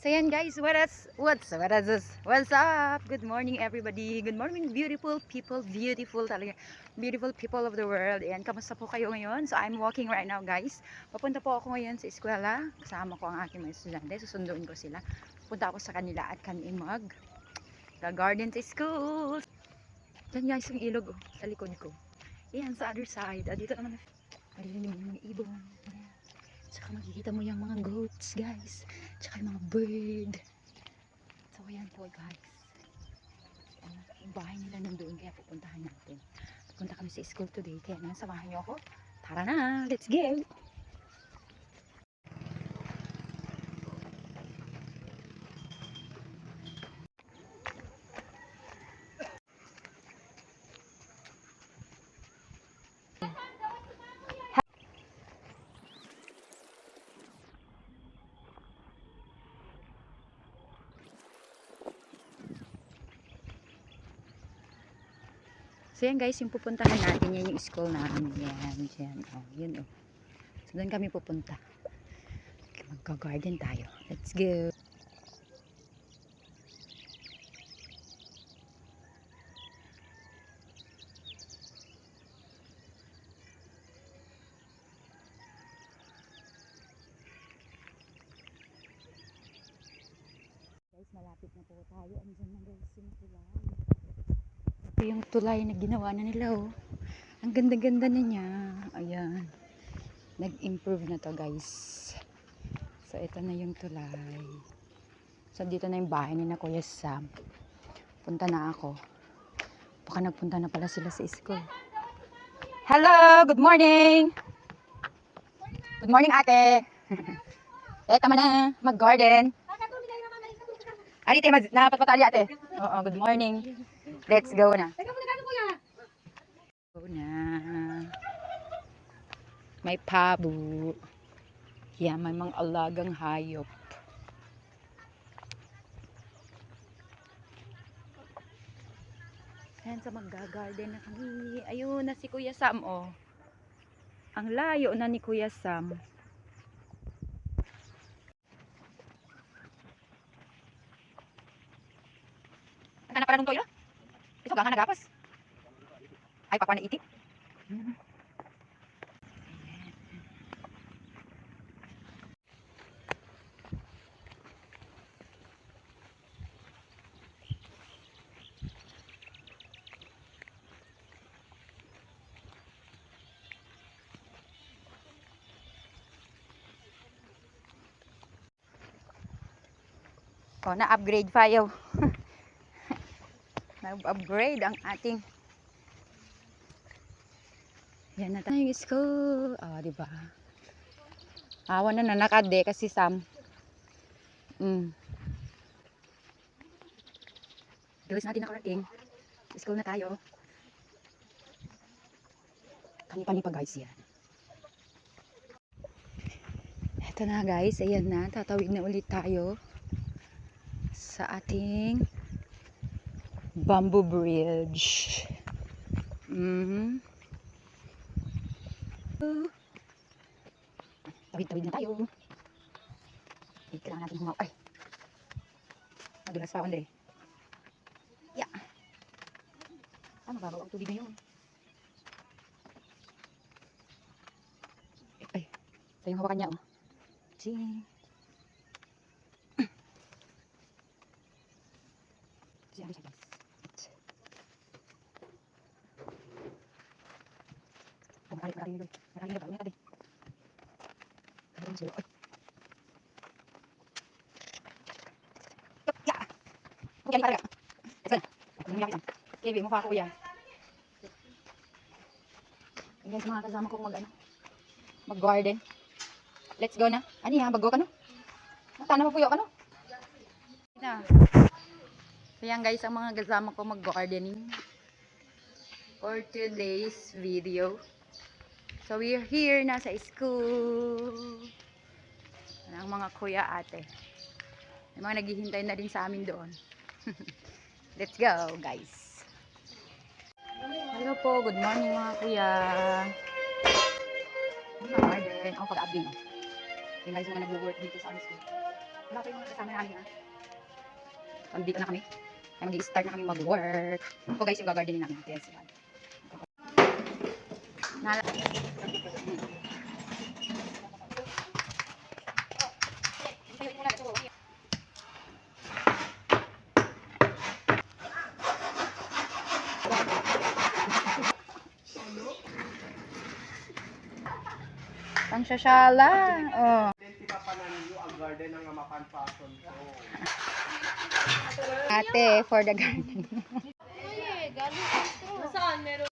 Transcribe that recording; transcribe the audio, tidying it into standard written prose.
So yan guys, what's up? Good morning everybody. Good morning beautiful people, beautiful talaga. Beautiful people of the world. Ayan, kamusta po kayo ngayon? So I'm walking right now guys. Papunta po ako ngayon sa eskwela. Kasama ko ang aking mga estudyante. Susunduin ko sila. Punta ako sa kanila at kami garden sa school. Diyan guys yung ilog sa likod ko. Ayan sa other side. Dito naman maririnig mo yung mga ibon. Ayan. Tsaka makikita mo yung mga goats guys. Tsaka yung mga bird. So ayan po guys. Yung bahay nila nandoon kaya pupuntahan natin. Pupunta kami sa school today. Kaya naman samahan niyo ako. Tara na! Let's go! So yan guys, yung pupuntahan natin, yan yung school namin. Yan, yan. Oh, yun oh. So doon kami pupunta. Magka-garden tayo. Let's go! Guys, malapit na po tayo. Andiyan na guys yung tulay. Ito yung tulay na ginawa na nila oh. Ang ganda-ganda na niya. Ayan. Nag-improve na to guys. So ito na yung tulay. So dito na yung bahay ni na Kuya Sam. Punta na ako. Baka nagpunta na pala sila sa school. Hello! Good morning! Good morning ate! Eto man na, mag-garden. Arite, napatpatali ate. Oo, good morning. Let's go na. Go na. May pabo. Yan, may mga alagang hayop. Yan, sa mag-garden na kami. Ayun na si Kuya Sam, oh. Ang layo na ni Kuya Sam. Ang na para nung toyo? Ito gang nagapas. Ay, pakwa na itik. Oh, na-upgrade pa yaw. Na-upgrade ang ating. Yan na tayo yung school. Ah, di ba? Awa na nanakade kasi Sam. Gawas natin nakarating. School na tayo. Kani-kani pa guys yan. Ito na guys, ayan na. Tatawid na ulit tayo sa ating bamboo bridge. Tawid-tawid na tayo. Kailangan natin humaw. Ay! Madulas pa ako dali. Yeah! Ah, mababaw ang tubig na yun. Ay! Ito yung hawakan niya oh. Ching! Siya guys. Oh, marami na ba? Ulit natin. Ayun sila. Ay! Yeah! Huwag yan talaga. Let's go. Nangyayari lang. Kaya mukha ko yan. Yan guys, mga kasama ko mag-garden. Let's go na. Ano yan? Bago ka no? Tana mo puyo ka no? Na. So yan guys, ang mga kasama ko mag-gardening for today's video. So we're here na sa school. Ang mga kuya ate. May mga naghihintay na din sa amin doon. Let's go guys. Hello po, good morning mga kuya. Garden, ang pag-abing. Yung guys mga nag-work dito sa school. Wala ko yung mga kasama namin ha. Andito na kami. Ay, mag-i-start na kami mag-work. Ito guys, yung gagardening namin. Yes, yan. Pang sasyala. Oh. Ang garden ng mapan fashion ko. Ate, for the garden. Saan meron?